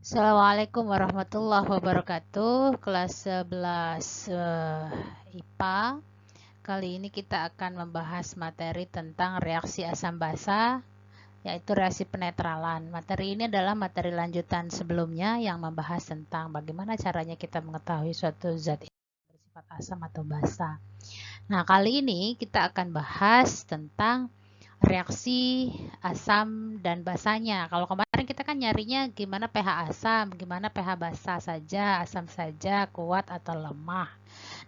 Assalamualaikum warahmatullahi wabarakatuh. Kelas 11 IPA. Kali ini kita akan membahas materi tentang reaksi asam basa, yaitu reaksi penetralan. Materi ini adalah materi lanjutan sebelumnya yang membahas tentang bagaimana caranya kita mengetahui suatu zat bersifat asam atau basa. Nah, kali ini kita akan bahas tentang reaksi asam dan basanya. Kalau kemarin kita kan nyarinya gimana pH asam, gimana pH basa saja, asam saja, kuat atau lemah.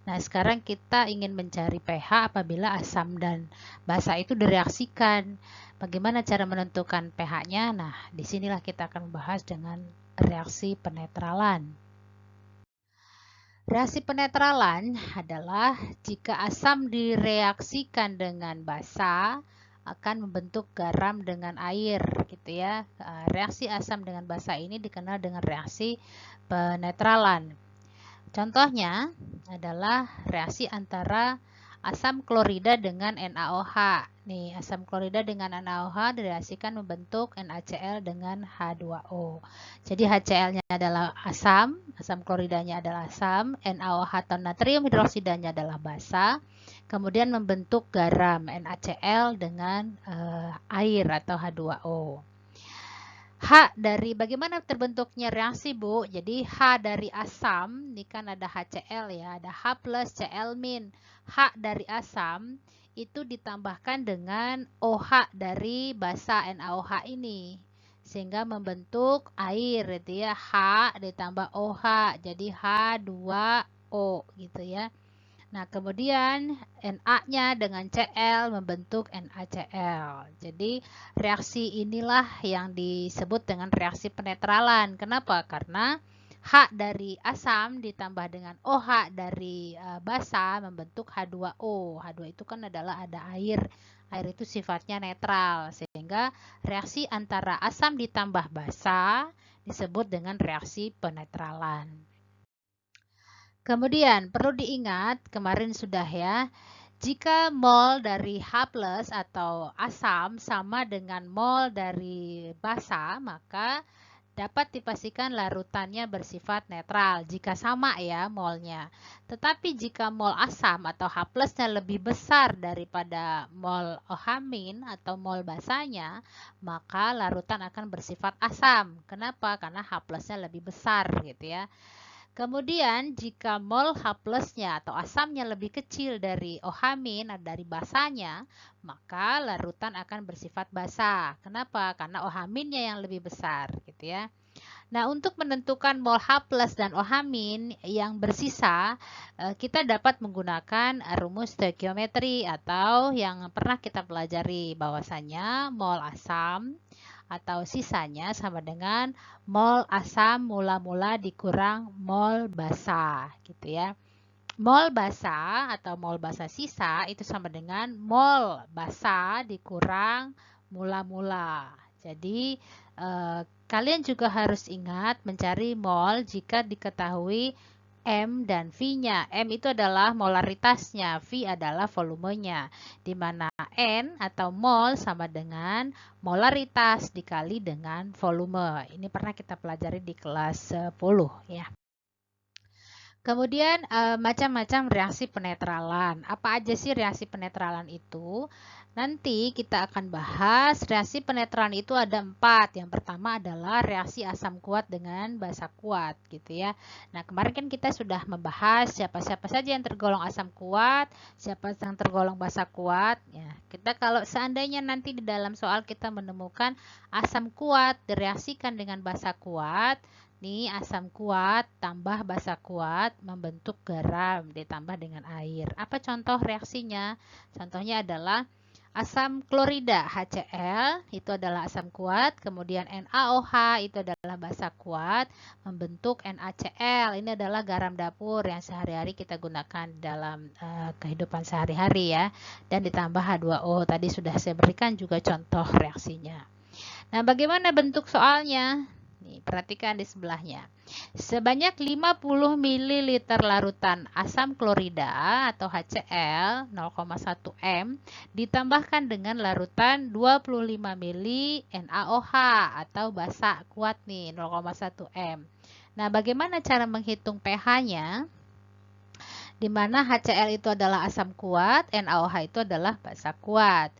Nah, sekarang kita ingin mencari pH apabila asam dan basa itu direaksikan. Bagaimana cara menentukan pH-nya? Nah, disinilah kita akan membahas dengan reaksi penetralan. Reaksi penetralan adalah jika asam direaksikan dengan basa akan membentuk garam dengan air, gitu ya. Reaksi asam dengan basa ini dikenal dengan reaksi penetralan. Contohnya adalah reaksi antara asam klorida dengan NaOH. Nih, asam klorida dengan NaOH direaksikan membentuk NaCl dengan H2O. Jadi HCl-nya adalah asam kloridanya adalah asam, NaOH atau natrium hidroksidanya adalah basa. Kemudian membentuk garam NaCl dengan air atau H2O. H dari bagaimana terbentuknya reaksi, Bu? Jadi H dari asam, ini kan ada HCl ya, ada H plus Cl min. H dari asam itu ditambahkan dengan OH dari basa NaOH ini. Sehingga membentuk air, gitu ya. H ditambah OH, jadi H2O gitu ya. Nah, kemudian Na-nya dengan Cl membentuk NaCl. Jadi, reaksi inilah yang disebut dengan reaksi penetralan. Kenapa? Karena H dari asam ditambah dengan OH dari basa membentuk H2O. H2 itu kan adalah ada air. Air itu sifatnya netral. Sehingga reaksi antara asam ditambah basa disebut dengan reaksi penetralan. Kemudian perlu diingat, kemarin sudah ya, jika mol dari H+ atau asam sama dengan mol dari basa, maka dapat dipastikan larutannya bersifat netral jika sama ya molnya. Tetapi jika mol asam atau H+-nya lebih besar daripada mol OH- atau mol basanya, maka larutan akan bersifat asam. Kenapa? Karena H+-nya lebih besar gitu ya. Kemudian jika mol H+-nya atau asamnya lebih kecil dari OH- dari basanya, maka larutan akan bersifat basa. Kenapa? Karena OH- yang lebih besar, gitu ya. Nah, untuk menentukan mol H+ dan OH- yang bersisa, kita dapat menggunakan rumus stoikiometri atau yang pernah kita pelajari bahwasanya mol asam atau sisanya sama dengan mol asam mula-mula dikurang mol basa, gitu ya. Mol basa atau mol basa sisa itu sama dengan mol basa dikurang mula-mula. Jadi kalian juga harus ingat mencari mol jika diketahui M dan V-nya. M itu adalah molaritasnya, V adalah volumenya. Di mana N atau mol sama dengan molaritas dikali dengan volume. Ini pernah kita pelajari di kelas 10 ya. Kemudian macam-macam reaksi penetralan. Apa aja sih reaksi penetralan itu? Nanti kita akan bahas reaksi penetralan itu ada 4. Yang pertama adalah reaksi asam kuat dengan basa kuat, gitu ya. Nah, kemarin kan kita sudah membahas siapa-siapa saja yang tergolong asam kuat, siapa yang tergolong basa kuat. Ya, kita kalau seandainya nanti di dalam soal kita menemukan asam kuat direaksikan dengan basa kuat, nih asam kuat tambah basa kuat membentuk garam ditambah dengan air. Apa contoh reaksinya? Contohnya adalah asam klorida HCl itu adalah asam kuat, kemudian NaOH itu adalah basa kuat membentuk NaCl. Ini adalah garam dapur yang sehari-hari kita gunakan dalam kehidupan sehari-hari ya. Dan ditambah H2O. Tadi sudah saya berikan juga contoh reaksinya. Nah, bagaimana bentuk soalnya? Nih, perhatikan di sebelahnya. Sebanyak 50 ml larutan asam klorida atau HCl 0,1 m ditambahkan dengan larutan 25 ml NaOH atau basa kuat nih 0,1 m. Nah, bagaimana cara menghitung pH-nya? Di mana HCl itu adalah asam kuat, NaOH itu adalah basa kuat.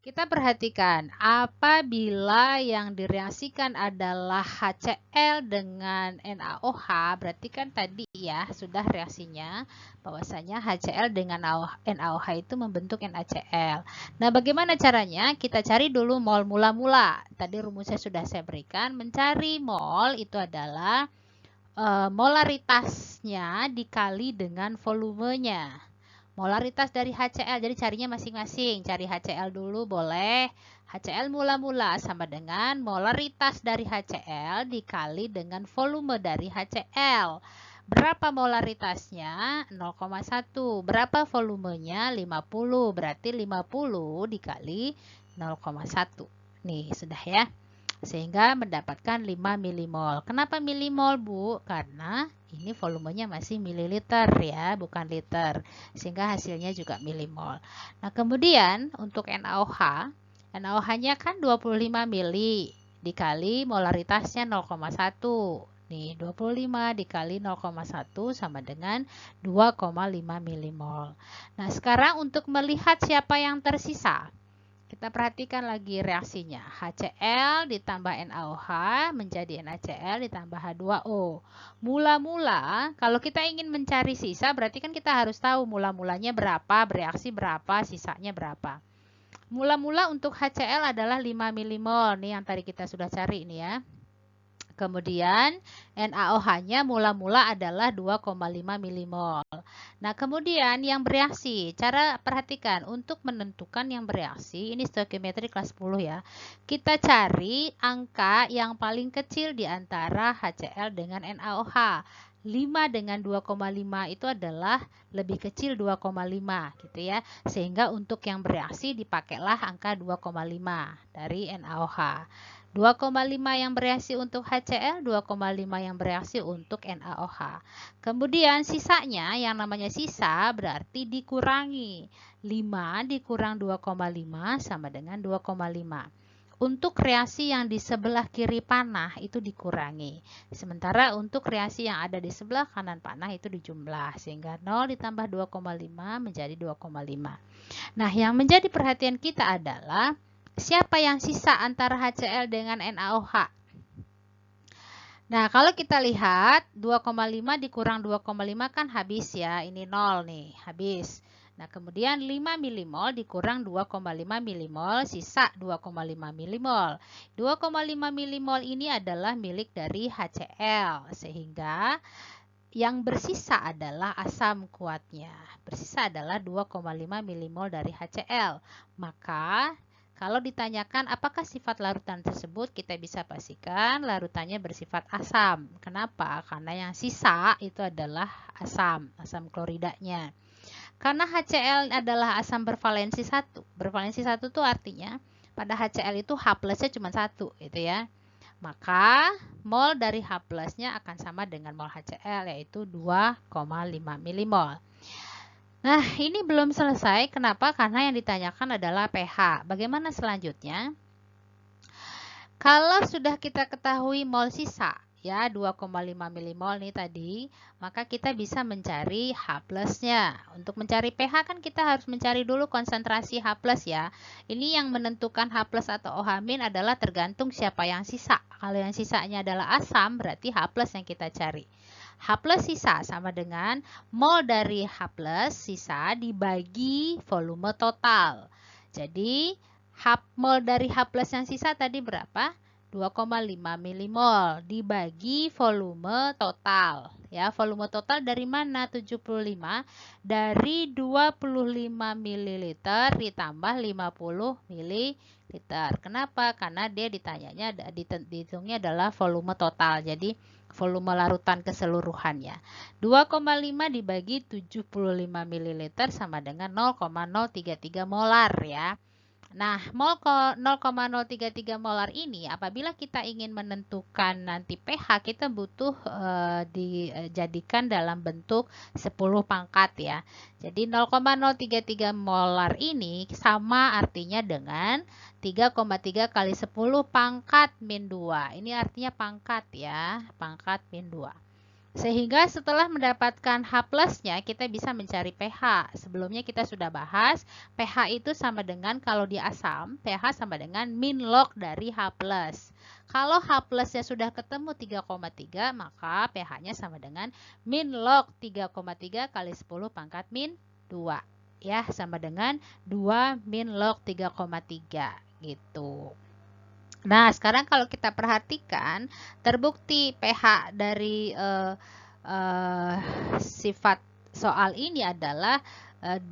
Kita perhatikan, apabila yang direaksikan adalah HCl dengan NaOH, berarti kan tadi ya sudah reaksinya bahwasanya HCl dengan NaOH itu membentuk NaCl. Nah, bagaimana caranya? Kita cari dulu mol mula-mula. Tadi rumusnya sudah saya berikan, mencari mol itu adalah molaritasnya dikali dengan volumenya. Molaritas dari HCl, jadi carinya masing-masing. Cari HCl dulu boleh. HCl mula-mula sama dengan molaritas dari HCl dikali dengan volume dari HCl. Berapa molaritasnya? 0,1. Berapa volumenya? 50. Berarti 50 dikali 0,1. Nih, sudah ya. Sehingga mendapatkan 5 milimol. Kenapa milimol, Bu? Karena ini volumenya masih mililiter ya, bukan liter. Sehingga hasilnya juga milimol. Nah, kemudian untuk NaOH, NaOH-nya kan 25 mili dikali molaritasnya 0,1. Nih, 25 dikali 0,1 sama dengan 2,5 milimol. Nah, sekarang untuk melihat siapa yang tersisa, kita perhatikan lagi reaksinya. HCl ditambah NaOH menjadi NaCl ditambah H2O. Mula-mula, kalau kita ingin mencari sisa, berarti kan kita harus tahu mula-mulanya berapa, bereaksi berapa, sisanya berapa. Mula-mula untuk HCl adalah 5 milimol. Nih yang tadi kita sudah cari ini ya. Kemudian NaOH-nya mula-mula adalah 2,5 milimol. Nah, kemudian yang bereaksi, cara perhatikan untuk menentukan yang bereaksi, ini stoikiometri kelas 10 ya. Kita cari angka yang paling kecil di antara HCl dengan NaOH. 5 dengan 2,5 itu adalah lebih kecil 2,5 gitu ya. Sehingga untuk yang bereaksi dipakailah angka 2,5 dari NaOH. 2,5 yang bereaksi untuk HCl, 2,5 yang bereaksi untuk NaOH. Kemudian sisanya, yang namanya sisa berarti dikurangi. 5 dikurang 2,5 sama dengan 2,5. Untuk reaksi yang di sebelah kiri panah itu dikurangi. Sementara untuk reaksi yang ada di sebelah kanan panah itu dijumlah. Sehingga 0 ditambah 2,5 menjadi 2,5. Nah, yang menjadi perhatian kita adalah siapa yang sisa antara HCl dengan NaOH? Nah, kalau kita lihat 2,5 dikurang 2,5 kan habis ya. Ini 0 nih, habis. Nah, kemudian 5 milimol dikurang 2,5 milimol, sisa 2,5 milimol. 2,5 milimol ini adalah milik dari HCl, sehingga yang bersisa adalah asam kuatnya. Bersisa adalah 2,5 milimol dari HCl. Maka kalau ditanyakan apakah sifat larutan tersebut, kita bisa pastikan larutannya bersifat asam. Kenapa? Karena yang sisa itu adalah asam kloridanya. Karena HCl adalah asam bervalensi 1. Bervalensi 1 itu artinya pada HCl itu H plusnya cuma 1 gitu ya. Maka mol dari H plusnya akan sama dengan mol HCl yaitu 2,5 milimol. Nah, ini belum selesai. Kenapa? Karena yang ditanyakan adalah pH. Bagaimana selanjutnya? Kalau sudah kita ketahui mol sisa, ya 2,5 milimol nih tadi, maka kita bisa mencari H plusnya. Untuk mencari pH kan kita harus mencari dulu konsentrasi H plus ya. Ini yang menentukan H plus atau OH- adalah tergantung siapa yang sisa. Kalau yang sisanya adalah asam, berarti H plus yang kita cari. H plus sisa sama dengan mol dari H plus sisa dibagi volume total. Jadi mol dari H plus yang sisa tadi berapa? 2,5 milimol dibagi volume total. Ya, volume total dari mana? 75 dari 25 ml ditambah 50 ml. Kenapa? Karena dia dihitungnya adalah volume total. Jadi volume larutan keseluruhannya. 2,5 dibagi 75 ml sama dengan 0,033 molar ya. Nah, 0,033 molar ini apabila kita ingin menentukan nanti pH, kita butuh dijadikan dalam bentuk 10 pangkat ya. Jadi 0,033 molar ini sama artinya dengan 3,3 kali 10 pangkat min 2. Ini artinya pangkat ya, pangkat min 2. Sehingga setelah mendapatkan H plusnya, kita bisa mencari pH. Sebelumnya kita sudah bahas, pH itu sama dengan kalau di asam, pH sama dengan min log dari H plus. Kalau H plusnya sudah ketemu 3,3, maka pH-nya sama dengan min log 3,3 kali 10 pangkat min 2. Ya, sama dengan 2 min log 3,3 gitu. Nah, sekarang kalau kita perhatikan, terbukti pH dari sifat soal ini adalah 2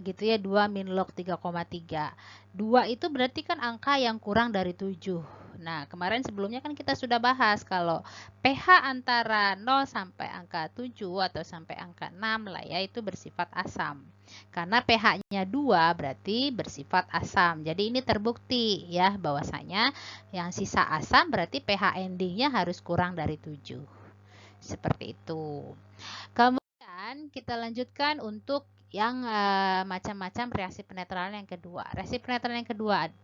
gitu ya, 2 min log 3,3. 2 itu berarti kan angka yang kurang dari 7. Nah, kemarin sebelumnya kan kita sudah bahas kalau pH antara 0 sampai angka 7 atau sampai angka 6 lah ya, itu bersifat asam. Karena pH-nya 2 berarti bersifat asam. Jadi ini terbukti ya bahwasanya yang sisa asam berarti pH endingnya harus kurang dari 7. Seperti itu. Kemudian kita lanjutkan untuk yang macam-macam reaksi penetralan yang kedua. Reaksi penetralan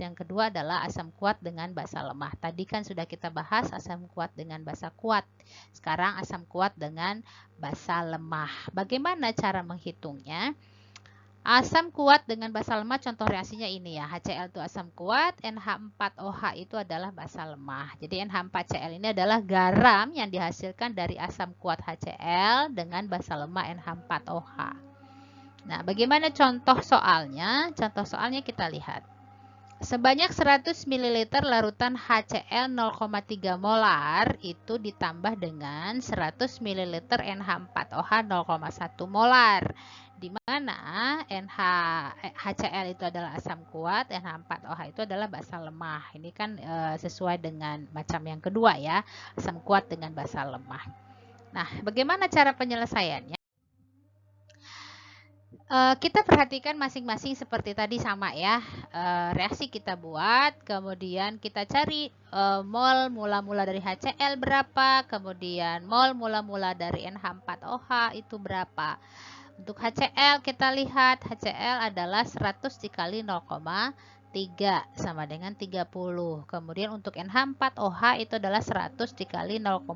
yang kedua adalah asam kuat dengan basa lemah. Tadi kan sudah kita bahas asam kuat dengan basa kuat. Sekarang asam kuat dengan basa lemah. Bagaimana cara menghitungnya? Asam kuat dengan basa lemah, contoh reaksinya ini ya. HCl itu asam kuat, NH4OH itu adalah basa lemah. Jadi NH4Cl ini adalah garam yang dihasilkan dari asam kuat HCl dengan basa lemah NH4OH. Nah, bagaimana contoh soalnya? Contoh soalnya kita lihat. Sebanyak 100 ml larutan HCl 0,3 molar itu ditambah dengan 100 ml NH4OH 0,1 molar. Di mana HCl itu adalah asam kuat, NH4OH itu adalah basa lemah. Ini kan sesuai dengan macam yang kedua ya, asam kuat dengan basa lemah. Nah, bagaimana cara penyelesaiannya? Kita perhatikan masing-masing seperti tadi sama ya. Reaksi kita buat, kemudian kita cari mol mula-mula dari HCl berapa, kemudian mol mula-mula dari NH4OH itu berapa. Untuk HCl kita lihat HCl adalah 100 dikali 0,3 sama dengan 30. Kemudian untuk NH4OH itu adalah 100 dikali 0,1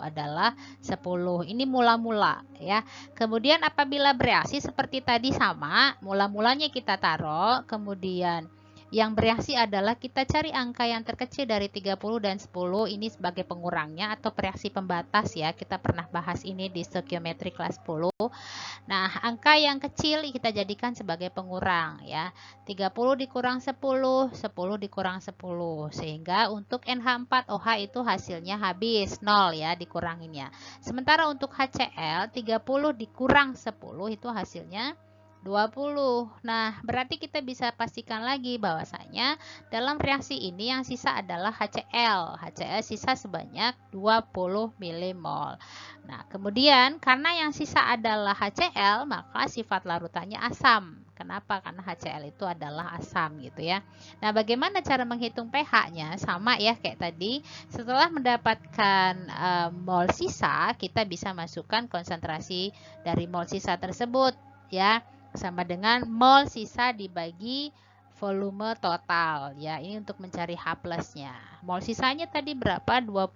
adalah 10. Ini mula-mula ya. Kemudian apabila bereaksi seperti tadi sama, mula-mulanya kita taruh, kemudian yang bereaksi adalah kita cari angka yang terkecil dari 30 dan 10 ini sebagai pengurangnya atau reaksi pembatas ya. Kita pernah bahas ini di stoikiometri kelas 10. Nah, angka yang kecil kita jadikan sebagai pengurang ya. 30 dikurang 10, 10 dikurang 10. Sehingga untuk NH4OH itu hasilnya habis 0 ya dikuranginnya. Sementara untuk HCl 30 dikurang 10 itu hasilnya 20. Nah, berarti kita bisa pastikan lagi bahwasanya dalam reaksi ini yang sisa adalah HCl. HCl sisa sebanyak 20 mmol. Nah, kemudian karena yang sisa adalah HCl, maka sifat larutannya asam. Kenapa? Karena HCl itu adalah asam gitu ya. Nah, bagaimana cara menghitung pH-nya? Sama ya kayak tadi. Setelah mendapatkan mol sisa, kita bisa masukkan konsentrasi dari mol sisa tersebut ya. Sama dengan mol sisa dibagi volume total ya. Ini untuk mencari H plusnya. Mol sisanya tadi berapa? 20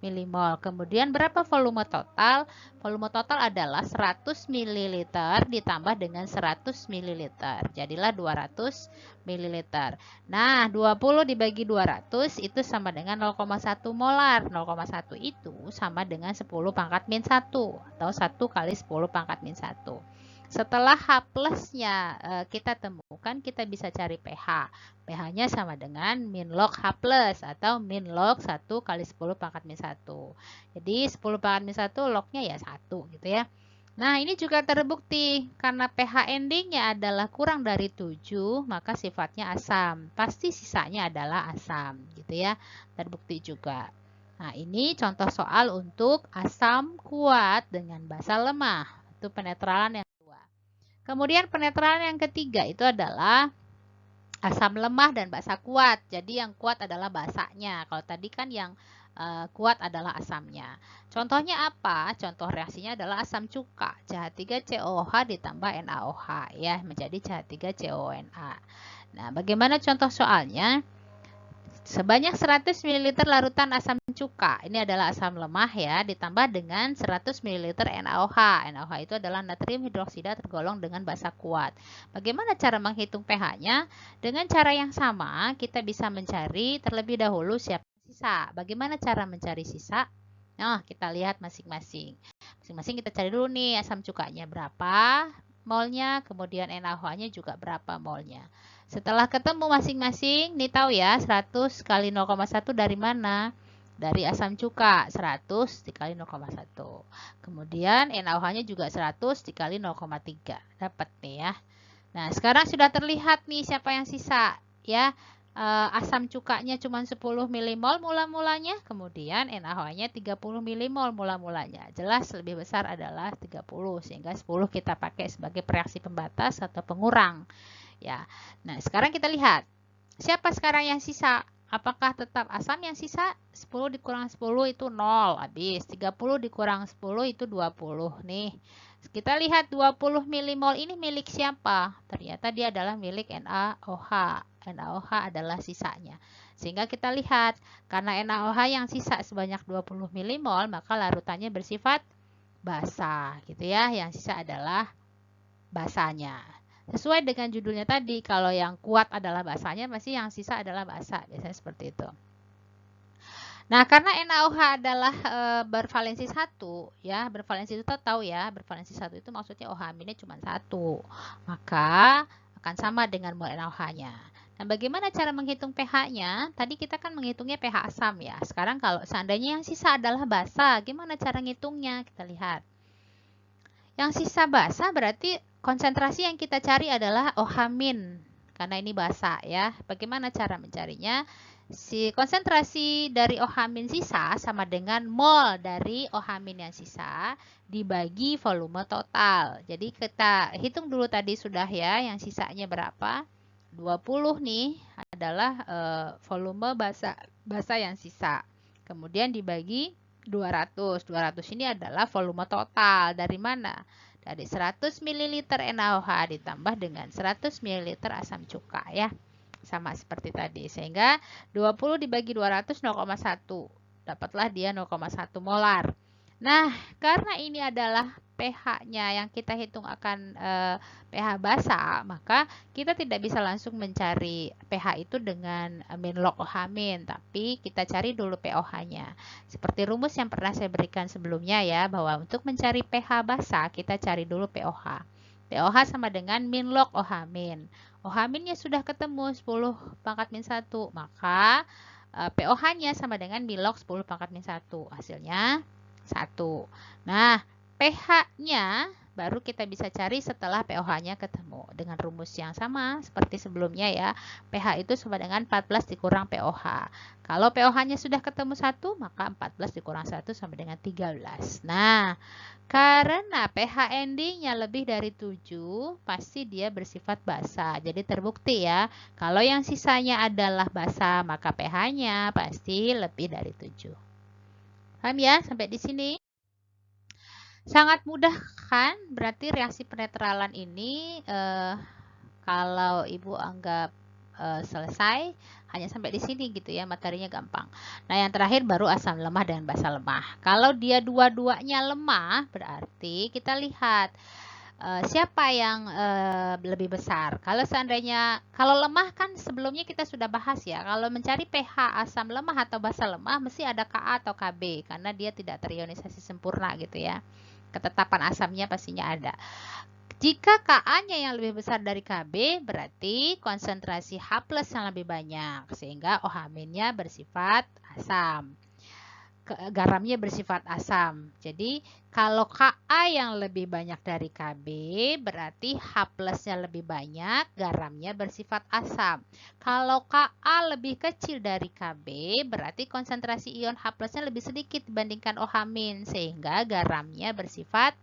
milimol. Kemudian berapa volume total? Volume total adalah 100 ml ditambah dengan 100 ml. Jadilah 200 ml. Nah, 20 dibagi 200 itu sama dengan 0,1 molar. 0,1 itu sama dengan 10 pangkat min 1 atau 1 kali 10 pangkat min 1. Setelah H plusnya kita temukan, kita bisa cari pH. pH-nya sama dengan min log H plus atau min log 1 kali 10 pangkat min 1. Jadi 10 pangkat min 1 lognya ya 1 gitu ya. Nah, ini juga terbukti karena pH endingnya adalah kurang dari 7, maka sifatnya asam. Pasti sisanya adalah asam gitu ya. Terbukti juga. Nah, ini contoh soal untuk asam kuat dengan basa lemah. Itu penetralan yang kedua. Kemudian penetralan yang ketiga itu adalah asam lemah dan basa kuat. Jadi yang kuat adalah basanya. Kalau tadi kan yang kuat adalah asamnya. Contohnya apa? Contoh reaksinya adalah asam cuka, CH3COOH ditambah NaOH ya, menjadi CH3CONA. Nah, bagaimana contoh soalnya? Sebanyak 100 ml larutan asam cuka, ini adalah asam lemah ya, ditambah dengan 100 ml NaOH. NaOH itu adalah natrium hidroksida tergolong dengan basa kuat. Bagaimana cara menghitung pH-nya? Dengan cara yang sama, kita bisa mencari terlebih dahulu siapa sisa. Bagaimana cara mencari sisa? Nah, kita lihat masing-masing. Masing-masing kita cari dulu nih asam cukanya berapa molnya, kemudian NaOH-nya juga berapa molnya. Setelah ketemu masing-masing, nih tahu ya 100 kali 0,1 dari mana? Dari asam cuka, 100 dikali 0,1. Kemudian NaOH-nya juga 100 dikali 0,3. Dapat nih ya. Nah, sekarang sudah terlihat nih siapa yang sisa ya. Asam cukanya cuma 10 milimol mula-mulanya, kemudian NaOH-nya 30 milimol mula-mulanya. Jelas lebih besar adalah 30, sehingga 10 kita pakai sebagai reaksi pembatas atau pengurang. Ya. Nah, sekarang kita lihat. Siapa sekarang yang sisa? Apakah tetap asam yang sisa? 10 dikurang 10 itu 0, habis. 30 dikurang 10 itu 20 nih. Kita lihat 20 milimol ini milik siapa? Ternyata dia adalah milik NaOH. NaOH adalah sisanya. Sehingga kita lihat, karena NaOH yang sisa sebanyak 20 milimol, maka larutannya bersifat basa, gitu ya. Yang sisa adalah basanya. Sesuai dengan judulnya tadi, kalau yang kuat adalah basanya, pasti yang sisa adalah basa. Biasanya seperti itu. Nah, karena NaOH adalah bervalensi 1, ya, bervalensi itu tahu ya, bervalensi 1 itu maksudnya OH-nya cuma 1. Maka akan sama dengan mol NaOH-nya. Nah, bagaimana cara menghitung pH-nya? Tadi kita kan menghitungnya pH asam ya. Sekarang kalau seandainya yang sisa adalah basa, gimana cara ngitungnya? Kita lihat. Yang sisa basa berarti konsentrasi yang kita cari adalah OH-, karena ini basa ya. Bagaimana cara mencarinya? Si konsentrasi dari OH- sisa sama dengan mol dari OH- yang sisa dibagi volume total. Jadi kita hitung dulu tadi sudah ya, yang sisanya berapa? 20 nih adalah volume basa yang sisa. Kemudian dibagi 200. 200 ini adalah volume total. Dari mana? Dari 100 ml NaOH ditambah dengan 100 ml asam cuka ya. Sama seperti tadi. Sehingga 20 dibagi 200 0,1. Dapatlah dia 0,1 molar. Nah, karena ini adalah pH-nya yang kita hitung akan pH basa, maka kita tidak bisa langsung mencari pH itu dengan min log OH-, tapi kita cari dulu pOH-nya. Seperti rumus yang pernah saya berikan sebelumnya ya, bahwa untuk mencari pH basa, kita cari dulu pOH. pOH sama dengan min log OH-. OH-nya sudah ketemu 10 pangkat min 1, maka pOH-nya sama dengan min log 10 pangkat min 1. Hasilnya 1. Nah, pH-nya baru kita bisa cari setelah pOH-nya ketemu. Dengan rumus yang sama seperti sebelumnya ya. pH itu sama dengan 14 dikurang pOH. Kalau pOH-nya sudah ketemu 1, maka 14 dikurang 1 sama dengan 13. Nah, karena pH endingnya lebih dari 7, pasti dia bersifat basa. Jadi terbukti ya, kalau yang sisanya adalah basa, maka pH-nya pasti lebih dari 7. Paham ya sampai di sini? Sangat mudah kan? Berarti reaksi penetralan ini kalau Ibu anggap selesai, hanya sampai di sini gitu ya, materinya gampang. Nah, yang terakhir baru asam lemah dan basa lemah. Kalau dia dua-duanya lemah, berarti kita lihat siapa yang lebih besar. Kalau seandainya, kalau lemah kan sebelumnya kita sudah bahas ya, kalau mencari pH asam lemah atau basa lemah, mesti ada Ka atau Kb, karena dia tidak terionisasi sempurna gitu ya. Ketetapan asamnya pastinya ada. Jika Ka-nya yang lebih besar dari Kb, berarti konsentrasi H+ yang lebih banyak, sehingga OH-nya bersifat asam. Garamnya bersifat asam. Jadi, kalau Ka yang lebih banyak dari Kb, berarti H+-nya lebih banyak, garamnya bersifat asam. Kalau Ka lebih kecil dari Kb, berarti konsentrasi ion H+-nya lebih sedikit dibandingkan OH-, sehingga garamnya bersifat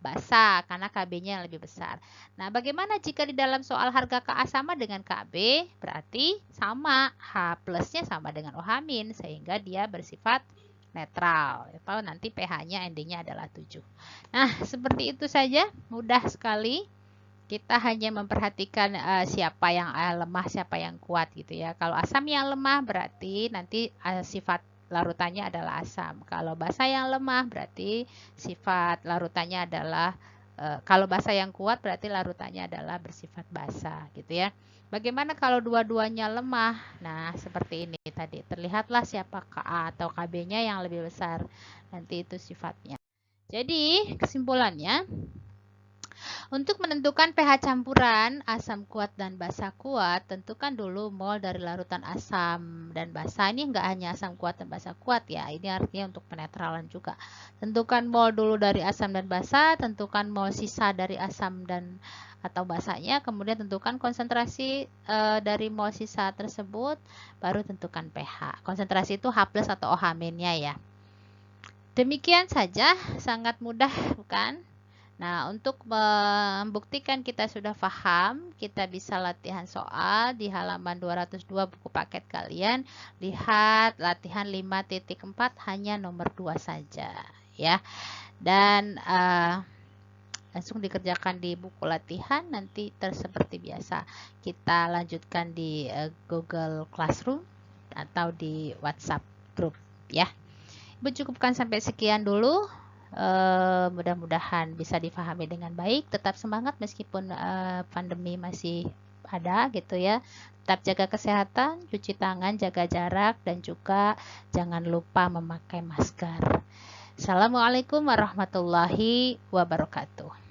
basa karena KB-nya yang lebih besar. Nah, bagaimana jika di dalam soal harga KA sama dengan KB? Berarti sama, H plusnya sama dengan OH min, sehingga dia bersifat netral. Atau nanti pH-nya endingnya adalah 7. Nah, seperti itu saja, mudah sekali. Kita hanya memperhatikan siapa yang lemah, siapa yang kuat gitu ya. Kalau asam yang lemah berarti nanti sifat larutannya adalah asam. Kalau basa yang lemah berarti sifat larutannya adalah kalau basa yang kuat berarti larutannya adalah bersifat basa gitu ya. Bagaimana kalau dua-duanya lemah? Nah, seperti ini tadi. Terlihatlah siapa Ka atau Kb-nya yang lebih besar. Nanti itu sifatnya. Jadi, kesimpulannya untuk menentukan pH campuran asam kuat dan basa kuat, tentukan dulu mol dari larutan asam dan basa. Ini enggak hanya asam kuat dan basa kuat ya, ini artinya untuk penetralan juga. Tentukan mol dulu dari asam dan basa, tentukan mol sisa dari asam dan atau basanya, kemudian tentukan konsentrasi dari mol sisa tersebut, baru tentukan pH. Konsentrasi itu H+ atau OH-nya ya. Demikian saja, sangat mudah bukan? Nah, untuk membuktikan kita sudah paham, kita bisa latihan soal di halaman 202 buku paket kalian. Lihat latihan 5.4 hanya nomor 2 saja ya. Dan langsung dikerjakan di buku latihan, nanti seperti biasa. Kita lanjutkan di Google Classroom atau di WhatsApp group ya. Ibu cukupkan sampai sekian dulu. Mudah-mudahan bisa difahami dengan baik. Tetap semangat meskipun pandemi masih ada gitu ya. Tetap jaga kesehatan, cuci tangan, jaga jarak, dan juga jangan lupa memakai masker. Assalamualaikum warahmatullahi wabarakatuh.